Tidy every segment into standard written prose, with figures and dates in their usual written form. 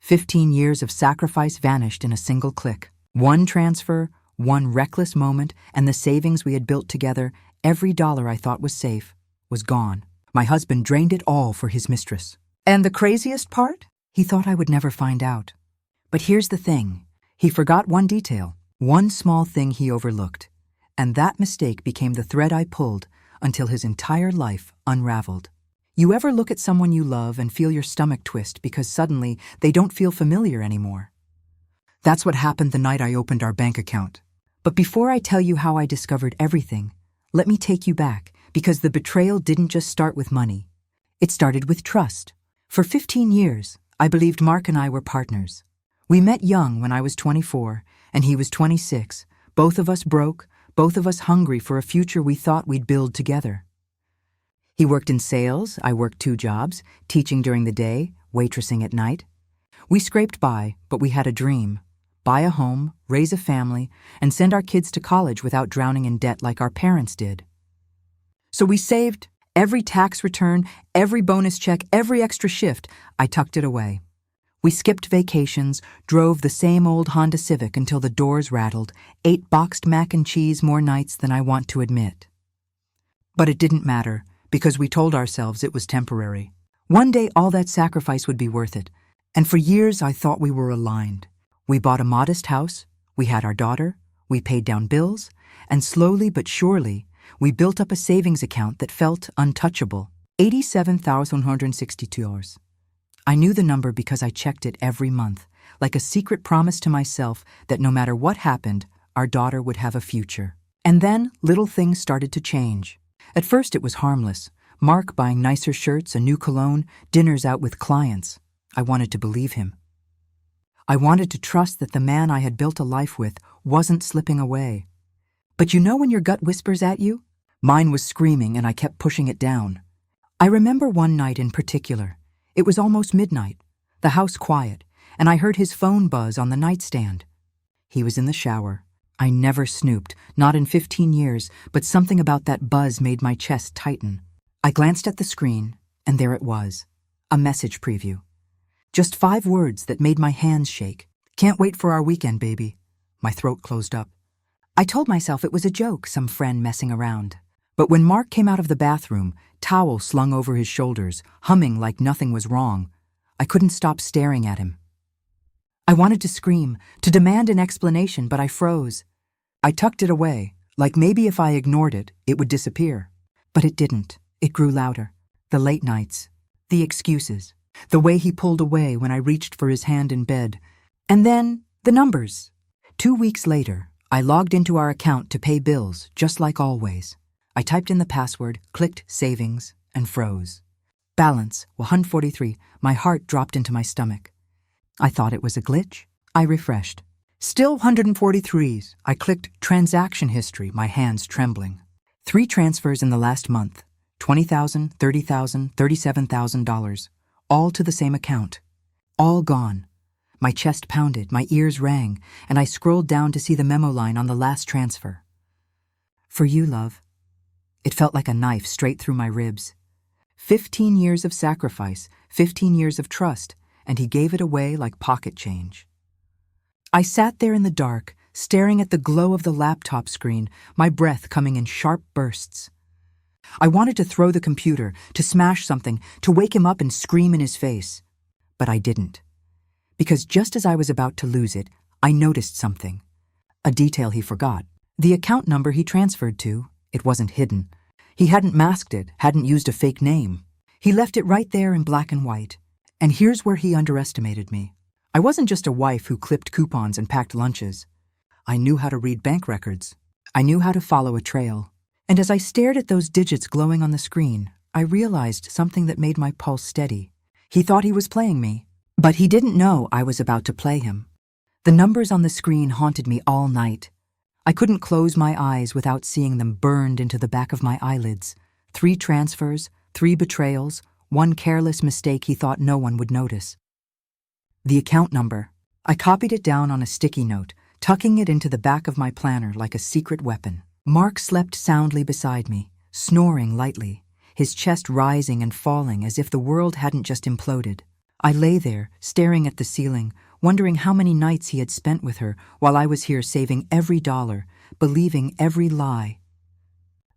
15 years of sacrifice vanished in a single click. One transfer, one reckless moment, and the savings we had built together, every dollar I thought was safe, was gone. My husband drained it all for his mistress. And the craziest part? He thought I would never find out. But here's the thing. He forgot one detail, one small thing he overlooked. And that mistake became the thread I pulled until his entire life unraveled. You ever look at someone you love and feel your stomach twist because suddenly they don't feel familiar anymore? That's what happened the night I opened our bank account. But before I tell you how I discovered everything, let me take you back, because the betrayal didn't just start with money. It started with trust. For 15 years, I believed Mark and I were partners. We met young when I was 24, and he was 26, both of us broke, both of us hungry for a future we thought we'd build together. He worked in sales, I worked 2 jobs, teaching during the day, waitressing at night. We scraped by, but we had a dream. Buy a home, raise a family, and send our kids to college without drowning in debt like our parents did. So we saved. Every tax return, every bonus check, every extra shift, I tucked it away. We skipped vacations, drove the same old Honda Civic until the doors rattled, ate boxed mac and cheese more nights than I want to admit. But it didn't matter, because we told ourselves it was temporary. One day all that sacrifice would be worth it, and for years I thought we were aligned. We bought a modest house, we had our daughter, we paid down bills, and slowly but surely, we built up a savings account that felt untouchable. $87,162. I knew the number because I checked it every month, like a secret promise to myself that no matter what happened, our daughter would have a future. And then little things started to change. At first it was harmless. Mark buying nicer shirts, a new cologne, dinners out with clients. I wanted to believe him. I wanted to trust that the man I had built a life with wasn't slipping away. But you know when your gut whispers at you? Mine was screaming and I kept pushing it down. I remember one night in particular. It was almost midnight, the house quiet, and I heard his phone buzz on the nightstand. He was in the shower. I never snooped, not in 15 years, but something about that buzz made my chest tighten. I glanced at the screen, and there it was, a message preview. Just 5 words that made my hands shake. "Can't wait for our weekend, baby." My throat closed up. I told myself it was a joke, some friend messing around. But when Mark came out of the bathroom, towel slung over his shoulders, humming like nothing was wrong, I couldn't stop staring at him. I wanted to scream, to demand an explanation, but I froze. I tucked it away, like maybe if I ignored it, it would disappear. But it didn't. It grew louder. The late nights, the excuses, the way he pulled away when I reached for his hand in bed. And then, the numbers. 2 weeks later, I logged into our account to pay bills, just like always. I typed in the password, clicked savings, and froze. Balance, 143. My heart dropped into my stomach. I thought it was a glitch. I refreshed. Still 143s. I clicked transaction history, my hands trembling. 3 transfers in the last month. $20,000, $30,000, $37,000. All to the same account. All gone. My chest pounded, my ears rang, and I scrolled down to see the memo line on the last transfer. "For you, love." It felt like a knife straight through my ribs. 15 years of sacrifice, 15 years of trust, and he gave it away like pocket change. I sat there in the dark, staring at the glow of the laptop screen, my breath coming in sharp bursts. I wanted to throw the computer, to smash something, to wake him up and scream in his face. But I didn't. Because just as I was about to lose it, I noticed something. A detail he forgot. The account number he transferred to. It wasn't hidden. He hadn't masked it, hadn't used a fake name. He left it right there in black and white. And here's where he underestimated me. I wasn't just a wife who clipped coupons and packed lunches. I knew how to read bank records. I knew how to follow a trail. And as I stared at those digits glowing on the screen, I realized something that made my pulse steady. He thought he was playing me, but he didn't know I was about to play him. The numbers on the screen haunted me all night. I couldn't close my eyes without seeing them burned into the back of my eyelids. 3 transfers, 3 betrayals, 1 careless mistake he thought no one would notice. The account number. I copied it down on a sticky note, tucking it into the back of my planner like a secret weapon. Mark slept soundly beside me, snoring lightly, his chest rising and falling as if the world hadn't just imploded. I lay there, staring at the ceiling, wondering how many nights he had spent with her while I was here saving every dollar, believing every lie.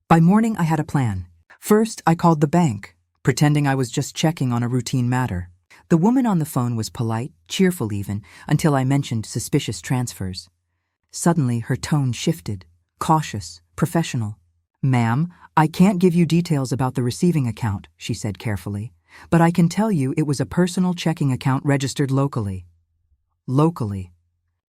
By morning, I had a plan. First, I called the bank, pretending I was just checking on a routine matter. The woman on the phone was polite, cheerful even, until I mentioned suspicious transfers. Suddenly, her tone shifted, cautious, professional. "Ma'am, I can't give you details about the receiving account," she said carefully, "but I can tell you it was a personal checking account registered locally." Locally.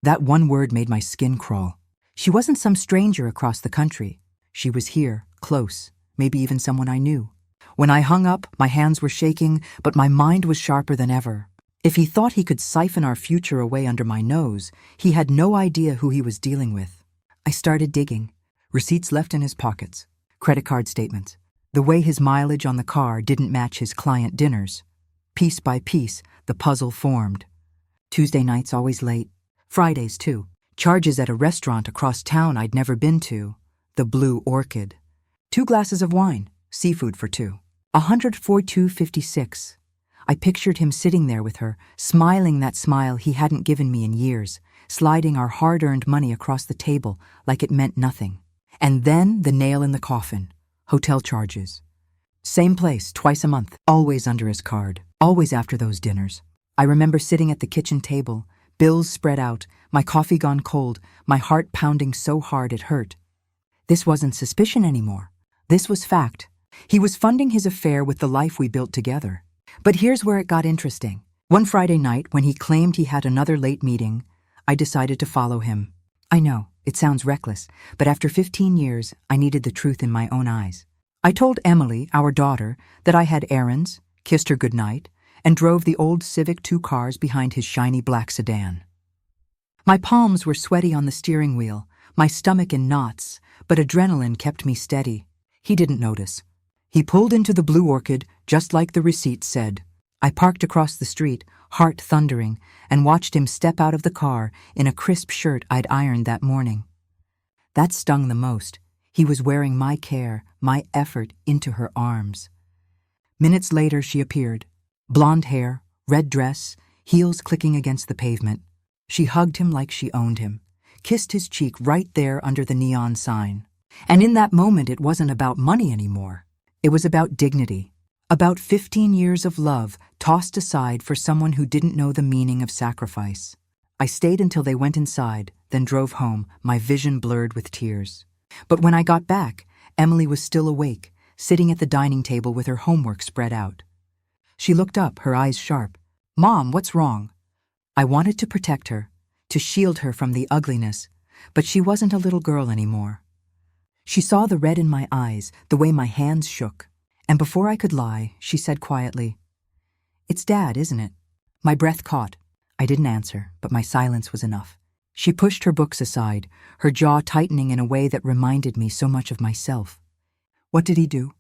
That one word made my skin crawl. She wasn't some stranger across the country. She was here, close, maybe even someone I knew. When I hung up, my hands were shaking, but my mind was sharper than ever. If he thought he could siphon our future away under my nose, he had no idea who he was dealing with. I started digging. Receipts left in his pockets, credit card statements, the way his mileage on the car didn't match his client dinners. Piece by piece, the puzzle formed. Tuesday nights always late. Fridays, too. Charges at a restaurant across town I'd never been to. The Blue Orchid. 2 glasses of wine. Seafood for 2. $142.56. I pictured him sitting there with her, smiling that smile he hadn't given me in years, sliding our hard-earned money across the table like it meant nothing. And then the nail in the coffin. Hotel charges. Same place, twice a month, always under his card, always after those dinners. I remember sitting at the kitchen table, bills spread out, my coffee gone cold, my heart pounding so hard it hurt. This wasn't suspicion anymore. This was fact. He was funding his affair with the life we built together. But here's where it got interesting. One Friday night, when he claimed he had another late meeting, I decided to follow him. I know, it sounds reckless, but after 15 years, I needed the truth in my own eyes. I told Emily, our daughter, that I had errands, kissed her goodnight, and drove the old Civic 2 cars behind his shiny black sedan. My palms were sweaty on the steering wheel, my stomach in knots, but adrenaline kept me steady. He didn't notice. He pulled into the Blue Orchid, just like the receipt said. I parked across the street, heart thundering, and watched him step out of the car in a crisp shirt I'd ironed that morning. That stung the most. He was wearing my care, my effort, into her arms. Minutes later, she appeared. Blonde hair, red dress, heels clicking against the pavement. She hugged him like she owned him, kissed his cheek right there under the neon sign. And in that moment, it wasn't about money anymore. It was about dignity, about 15 years of love tossed aside for someone who didn't know the meaning of sacrifice. I stayed until they went inside, then drove home, my vision blurred with tears. But when I got back, Emily was still awake, sitting at the dining table with her homework spread out. She looked up, her eyes sharp. "Mom, what's wrong?" I wanted to protect her, to shield her from the ugliness, but she wasn't a little girl anymore. She saw the red in my eyes, the way my hands shook, and before I could lie, she said quietly, "It's Dad, isn't it?" My breath caught. I didn't answer, but my silence was enough. She pushed her books aside, her jaw tightening in a way that reminded me so much of myself. "What did he do?"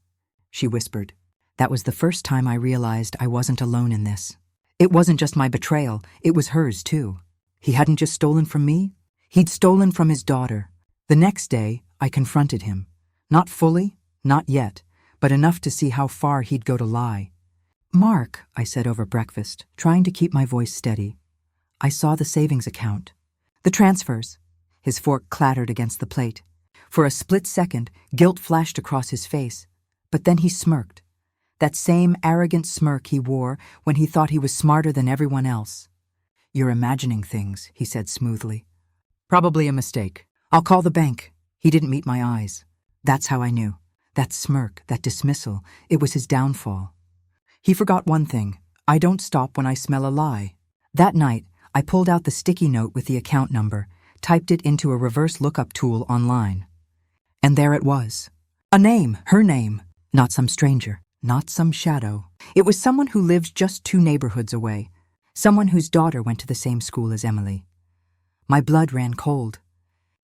she whispered. That was the first time I realized I wasn't alone in this. It wasn't just my betrayal, it was hers too. He hadn't just stolen from me, he'd stolen from his daughter. The next day, I confronted him. Not fully, not yet, but enough to see how far he'd go to lie. "Mark," I said over breakfast, trying to keep my voice steady. "I saw the savings account. The transfers." His fork clattered against the plate. For a split second, guilt flashed across his face, but then he smirked. That same arrogant smirk he wore when he thought he was smarter than everyone else. "You're imagining things," he said smoothly. "Probably a mistake. I'll call the bank." He didn't meet my eyes. That's how I knew. That smirk, that dismissal, it was his downfall. He forgot one thing. I don't stop when I smell a lie. That night, I pulled out the sticky note with the account number, typed it into a reverse lookup tool online. And there it was. A name, her name. Not some stranger, not some shadow. It was someone who lived just 2 neighborhoods away. Someone whose daughter went to the same school as Emily. My blood ran cold.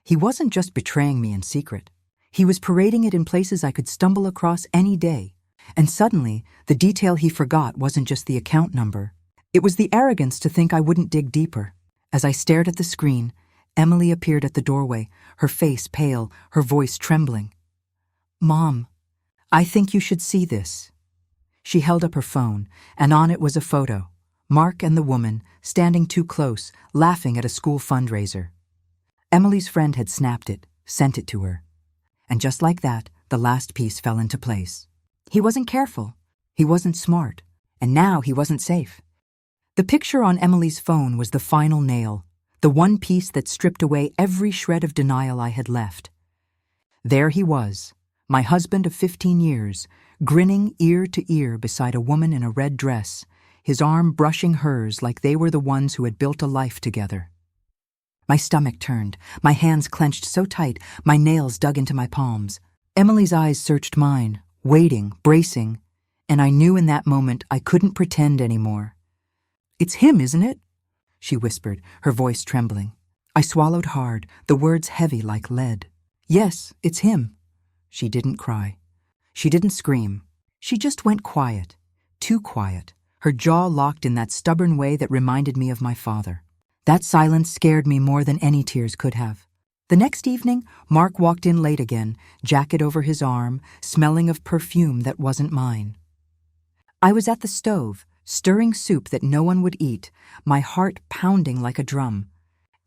He wasn't just betraying me in secret. He was parading it in places I could stumble across any day. And suddenly, the detail he forgot wasn't just the account number. It was the arrogance to think I wouldn't dig deeper. As I stared at the screen, Emily appeared at the doorway, her face pale, her voice trembling. "Mom, I think you should see this." She held up her phone, and on it was a photo. Mark and the woman, standing too close, laughing at a school fundraiser. Emily's friend had snapped it, sent it to her. And just like that, the last piece fell into place. He wasn't careful. He wasn't smart. And now he wasn't safe. The picture on Emily's phone was the final nail, the one piece that stripped away every shred of denial I had left. There he was, my husband of 15 years, grinning ear to ear beside a woman in a red dress, his arm brushing hers like they were the ones who had built a life together. My stomach turned, my hands clenched so tight, my nails dug into my palms. Emily's eyes searched mine, waiting, bracing, and I knew in that moment I couldn't pretend anymore. "It's him, isn't it?" she whispered, her voice trembling. I swallowed hard, the words heavy like lead. "Yes, it's him." She didn't cry. She didn't scream. She just went quiet, too quiet, her jaw locked in that stubborn way that reminded me of my father. That silence scared me more than any tears could have. The next evening, Mark walked in late again, jacket over his arm, smelling of perfume that wasn't mine. I was at the stove, stirring soup that no one would eat, my heart pounding like a drum.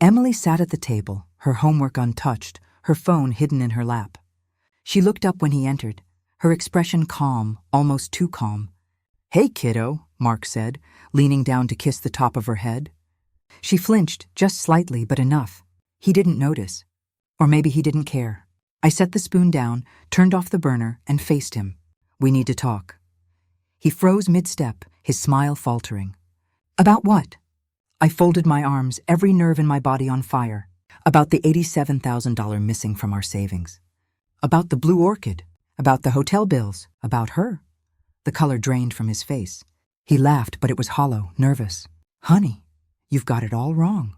Emily sat at the table, her homework untouched, her phone hidden in her lap. She looked up when he entered, her expression calm, almost too calm. "Hey, kiddo," Mark said, leaning down to kiss the top of her head. She flinched, just slightly, but enough. He didn't notice. Or maybe he didn't care. I set the spoon down, turned off the burner, and faced him. "We need to talk." He froze mid-step, his smile faltering. "About what?" I folded my arms, every nerve in my body on fire. About the $87,000 missing from our savings. About the blue orchid. About the hotel bills. About her. The color drained from his face. He laughed, but it was hollow, nervous. "Honey, you've got it all wrong."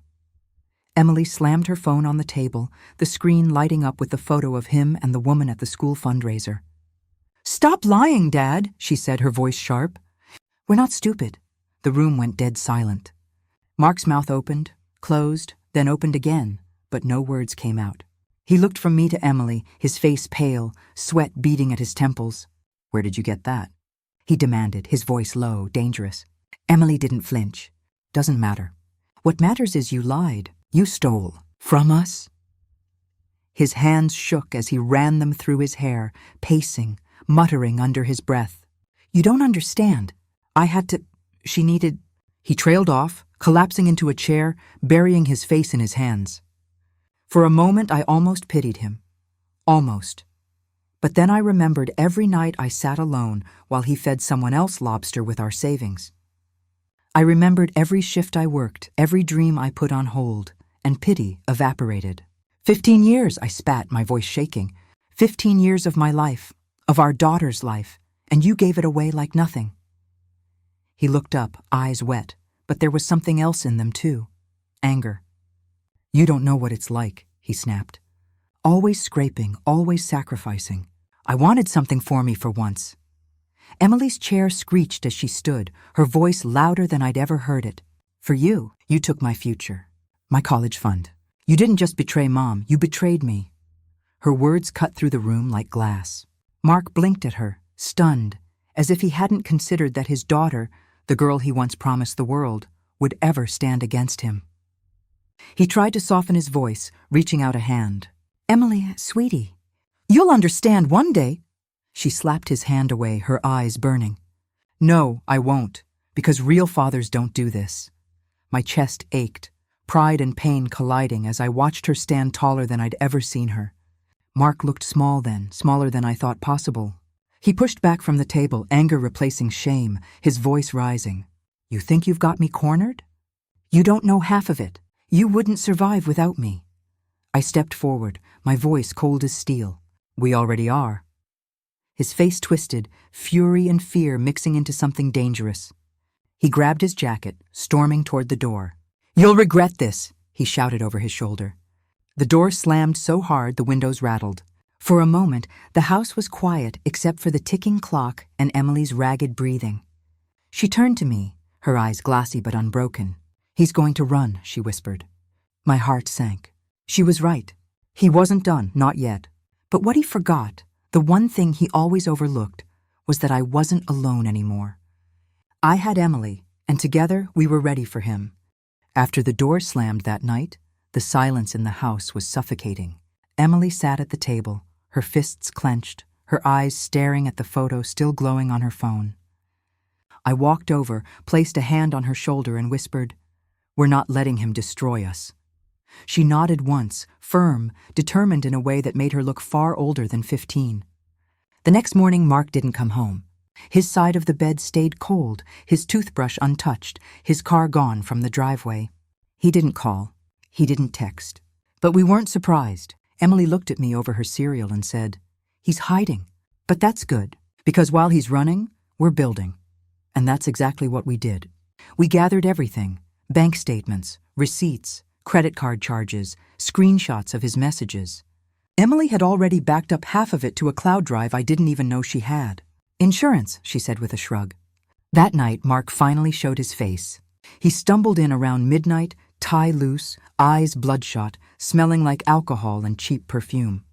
Emily slammed her phone on the table, the screen lighting up with the photo of him and the woman at the school fundraiser. "Stop lying, Dad," she said, her voice sharp. "We're not stupid." The room went dead silent. Mark's mouth opened, closed, then opened again, but no words came out. He looked from me to Emily, his face pale, sweat beading at his temples. "Where did you get that?" he demanded, his voice low, dangerous. Emily didn't flinch. "Doesn't matter. What matters is you lied. You stole. From us." His hands shook as he ran them through his hair, pacing, muttering under his breath. "You don't understand. I had to... She needed..." He trailed off, collapsing into a chair, burying his face in his hands. For a moment, I almost pitied him. Almost. But then I remembered every night I sat alone while he fed someone else lobster with our savings. I remembered every shift I worked, every dream I put on hold, and pity evaporated. 15 years, I spat, my voice shaking. 15 years of my life, of our daughter's life, and you gave it away like nothing. He looked up, eyes wet, but there was something else in them too. Anger. "You don't know what it's like," he snapped. "Always scraping, always sacrificing. I wanted something for me for once." Emily's chair screeched as she stood, her voice louder than I'd ever heard it. "For you, you took my future. My college fund. You didn't just betray Mom, you betrayed me." Her words cut through the room like glass. Mark blinked at her, stunned, as if he hadn't considered that his daughter, the girl he once promised the world, would ever stand against him. He tried to soften his voice, reaching out a hand. "Emily, sweetie, you'll understand one day." She slapped his hand away, her eyes burning. "No, I won't, because real fathers don't do this." My chest ached, pride and pain colliding as I watched her stand taller than I'd ever seen her. Mark looked small then, smaller than I thought possible. He pushed back from the table, anger replacing shame, his voice rising. "You think you've got me cornered? You don't know half of it. You wouldn't survive without me." I stepped forward, my voice cold as steel. "We already are." His face twisted, fury and fear mixing into something dangerous. He grabbed his jacket, storming toward the door. "You'll regret this," he shouted over his shoulder. The door slammed so hard the windows rattled. For a moment, the house was quiet except for the ticking clock and Emily's ragged breathing. She turned to me, her eyes glassy but unbroken. "He's going to run," she whispered. My heart sank. She was right. He wasn't done, not yet. But what he forgot, the one thing he always overlooked, was that I wasn't alone anymore. I had Emily, And together we were ready for him. After the door slammed that night, the silence in the house was suffocating. Emily sat at the table, her fists clenched, her eyes staring at the photo still glowing on her phone. I walked over, placed a hand on her shoulder and whispered, "We're not letting him destroy us." She nodded once, firm, determined in a way that made her look far older than 15. The next morning, Mark didn't come home. His side of the bed stayed cold, his toothbrush untouched, his car gone from the driveway. He didn't call. He didn't text. But we weren't surprised. Emily looked at me over her cereal and said, "He's hiding. But that's good, because while he's running, we're building." And that's exactly what we did. We gathered everything: bank statements, receipts, credit card charges, screenshots of his messages. Emily had already backed up half of it to a cloud drive I didn't even know she had. "Insurance," she said with a shrug. That night, Mark finally showed his face. He stumbled in around midnight, tie loose, eyes bloodshot, smelling like alcohol and cheap perfume.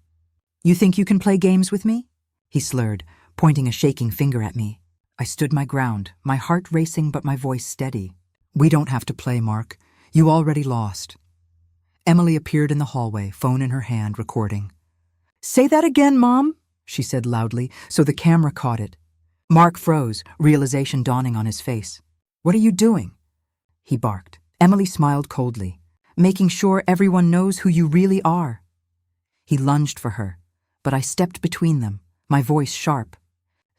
"You think you can play games with me?" he slurred, pointing a shaking finger at me. I stood my ground, my heart racing but my voice steady. "We don't have to play, Mark. You already lost." Emily appeared in the hallway, phone in her hand, recording. "Say that again, Mom," she said loudly, so the camera caught it. Mark froze, realization dawning on his face. "What are you doing?" he barked. Emily smiled coldly. "Making sure everyone knows who you really are." He lunged for her, but I stepped between them, my voice sharp.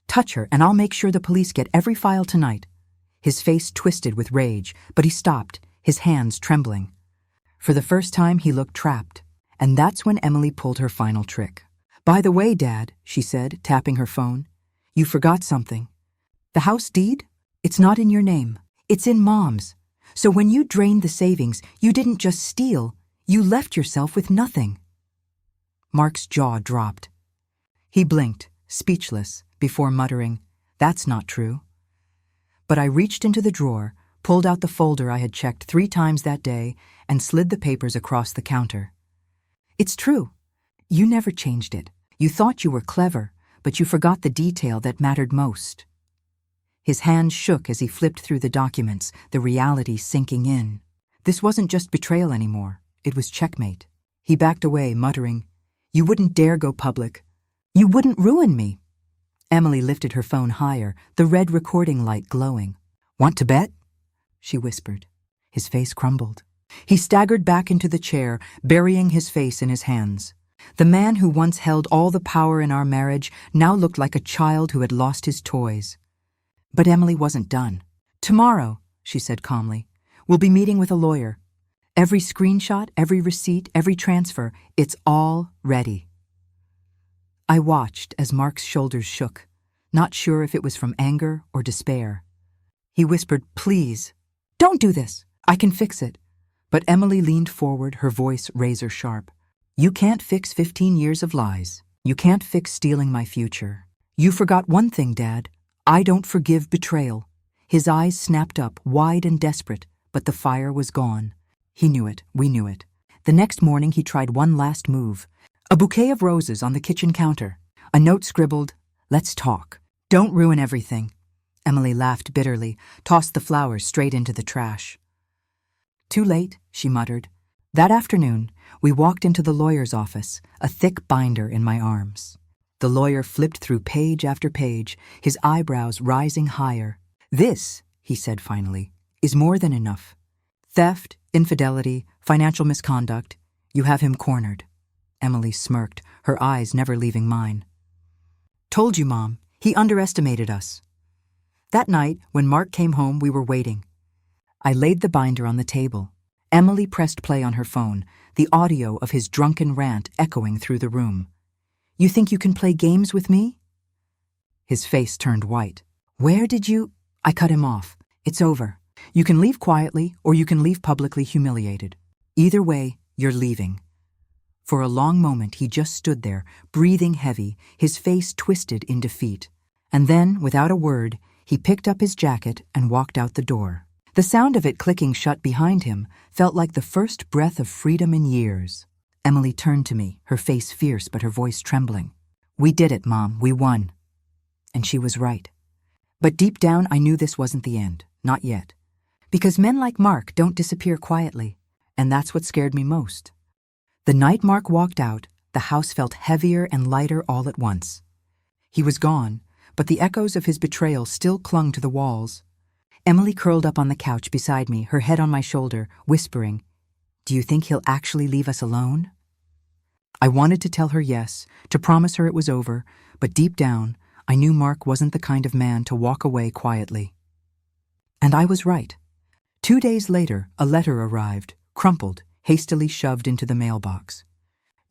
"Touch her, and I'll make sure the police get every file tonight." His face twisted with rage, but he stopped, his hands trembling. For the first time, he looked trapped, and that's when Emily pulled her final trick. "By the way, Dad," she said, tapping her phone, "you forgot something. The house deed? It's not in your name. It's in Mom's. So when you drained the savings, you didn't just steal, you left yourself with nothing." Mark's jaw dropped. He blinked, speechless, before muttering, "That's not true." But I reached into the drawer, pulled out the folder I had checked 3 times that day, and slid the papers across the counter. "It's true. You never changed it. You thought you were clever, but you forgot the detail that mattered most." His hand shook as he flipped through the documents, the reality sinking in. This wasn't just betrayal anymore. It was checkmate. He backed away, muttering, "You wouldn't dare go public. You wouldn't ruin me." Emily lifted her phone higher, the red recording light glowing. "Want to bet?" she whispered. His face crumbled. He staggered back into the chair, burying his face in his hands. The man who once held all the power in our marriage now looked like a child who had lost his toys. But Emily wasn't done. "Tomorrow," she said calmly, "we'll be meeting with a lawyer. Every screenshot, every receipt, every transfer, it's all ready." I watched as Mark's shoulders shook, not sure if it was from anger or despair. He whispered, "Please, don't do this. I can fix it." But Emily leaned forward, her voice razor sharp. "You can't fix 15 years of lies. You can't fix stealing my future. You forgot one thing, Dad. I don't forgive betrayal." His eyes snapped up, wide and desperate, but the fire was gone. He knew it. We knew it. The next morning he tried one last move. A bouquet of roses on the kitchen counter. A note scribbled, "Let's talk. Don't ruin everything." Emily laughed bitterly, tossed the flowers straight into the trash. "Too late," she muttered. That afternoon, we walked into the lawyer's office, a thick binder in my arms. The lawyer flipped through page after page, his eyebrows rising higher. "This," he said finally, "is more than enough. Theft, infidelity, financial misconduct. You have him cornered." Emily smirked, her eyes never leaving mine. "Told you, Mom. He underestimated us." That night, when Mark came home, we were waiting. I laid the binder on the table. Emily pressed play on her phone, the audio of his drunken rant echoing through the room. "You think you can play games with me?" His face turned white. "Where did you—" I cut him off. "It's over. You can leave quietly, or you can leave publicly humiliated. Either way, you're leaving." For a long moment he just stood there, breathing heavy, his face twisted in defeat. And then, without a word, he picked up his jacket and walked out the door. The sound of it clicking shut behind him felt like the first breath of freedom in years. Emily turned to me, her face fierce but her voice trembling. "We did it, Mom. We won." And she was right. But deep down I knew this wasn't the end. Not yet. Because men like Mark don't disappear quietly, and that's what scared me most. The night Mark walked out, the house felt heavier and lighter all at once. He was gone, but the echoes of his betrayal still clung to the walls. Emily curled up on the couch beside me, her head on my shoulder, whispering, "Do you think he'll actually leave us alone?" I wanted to tell her yes, to promise her it was over, but deep down, I knew Mark wasn't the kind of man to walk away quietly. And I was right. 2 days later, a letter arrived, crumpled, hastily shoved into the mailbox.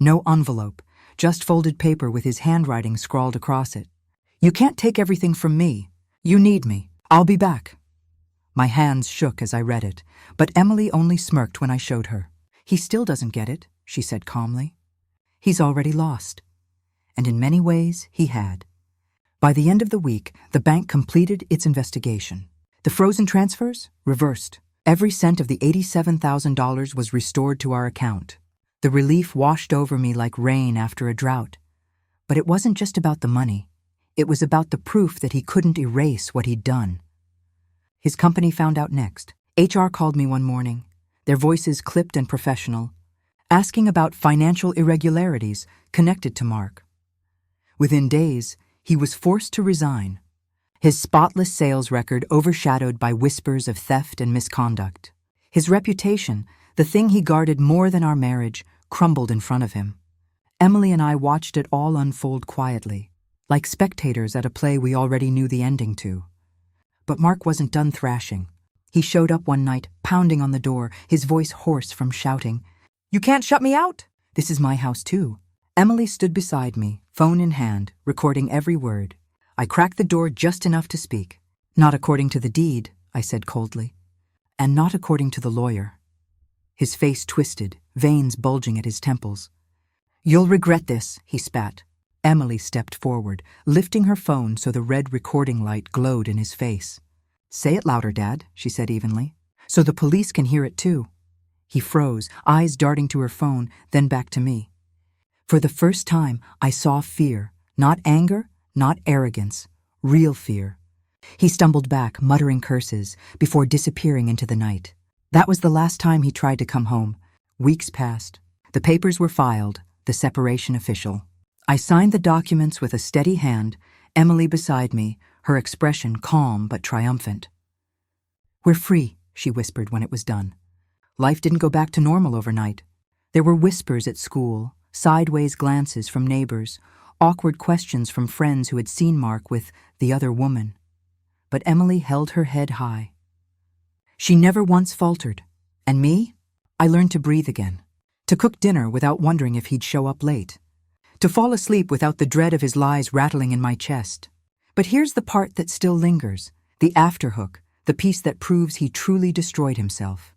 No envelope, just folded paper with his handwriting scrawled across it. "You can't take everything from me. You need me. I'll be back." My hands shook as I read it, but Emily only smirked when I showed her. "He still doesn't get it," she said calmly. "He's already lost." And in many ways, he had. By the end of the week, the bank completed its investigation. The frozen transfers? Reversed. Every cent of the $87,000 was restored to our account. The relief washed over me like rain after a drought. But it wasn't just about the money. It was about the proof that he couldn't erase what he'd done. His company found out next. HR called me one morning, their voices clipped and professional, asking about financial irregularities connected to Mark. Within days, he was forced to resign, his spotless sales record overshadowed by whispers of theft and misconduct. His reputation, the thing he guarded more than our marriage, crumbled in front of him. Emily and I watched it all unfold quietly, like spectators at a play we already knew the ending to. But Mark wasn't done thrashing. He showed up one night, pounding on the door, his voice hoarse from shouting, "You can't shut me out! This is my house too." Emily stood beside me, phone in hand, recording every word. I cracked the door just enough to speak. "Not according to the deed," I said coldly. "And not according to the lawyer." His face twisted, veins bulging at his temples. "You'll regret this," he spat. Emily stepped forward, lifting her phone so the red recording light glowed in his face. "Say it louder, Dad," she said evenly, "so the police can hear it too." He froze, eyes darting to her phone, then back to me. For the first time, I saw fear, not anger, not arrogance, real fear. He stumbled back, muttering curses, before disappearing into the night. That was the last time he tried to come home. Weeks passed. The papers were filed, the separation official. I signed the documents with a steady hand, Emily beside me, her expression calm but triumphant. "We're free," she whispered when it was done. Life didn't go back to normal overnight. There were whispers at school, sideways glances from neighbors, awkward questions from friends who had seen Mark with the other woman. But Emily held her head high. She never once faltered. And me? I learned to breathe again, to cook dinner without wondering if he'd show up late, to fall asleep without the dread of his lies rattling in my chest. But here's the part that still lingers, the afterhook, the piece that proves he truly destroyed himself.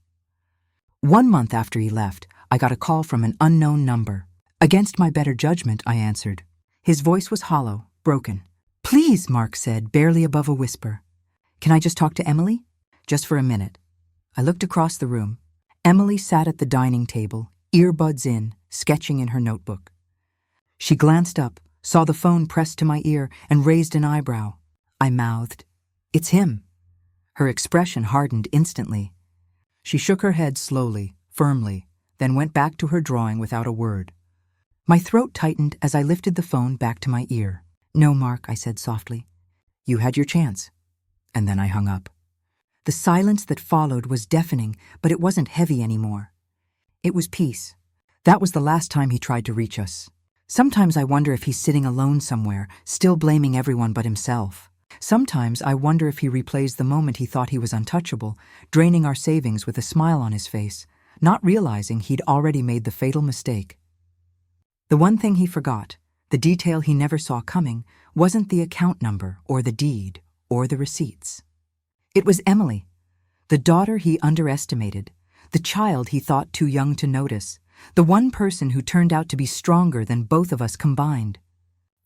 1 month after he left, I got a call from an unknown number. Against my better judgment, I answered. His voice was hollow, broken. "Please," Mark said, barely above a whisper. "Can I just talk to Emily?" "Just for a minute." I looked across the room. Emily sat at the dining table, earbuds in, sketching in her notebook. She glanced up, saw the phone pressed to my ear, and raised an eyebrow. I mouthed, "It's him." Her expression hardened instantly. She shook her head slowly, firmly, then went back to her drawing without a word. My throat tightened as I lifted the phone back to my ear. "No, Mark," I said softly. "You had your chance." And then I hung up. The silence that followed was deafening, but it wasn't heavy anymore. It was peace. That was the last time he tried to reach us. Sometimes I wonder if he's sitting alone somewhere, still blaming everyone but himself. Sometimes I wonder if he replays the moment he thought he was untouchable, draining our savings with a smile on his face, not realizing he'd already made the fatal mistake. The one thing he forgot, the detail he never saw coming, wasn't the account number or the deed or the receipts. It was Emily, the daughter he underestimated, the child he thought too young to notice, the one person who turned out to be stronger than both of us combined.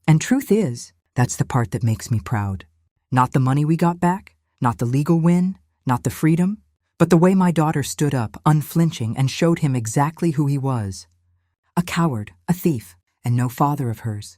And truth is, that's the part that makes me proud. Not the money we got back, not the legal win, not the freedom, but the way my daughter stood up, unflinching, and showed him exactly who he was. A coward, a thief, and no father of hers.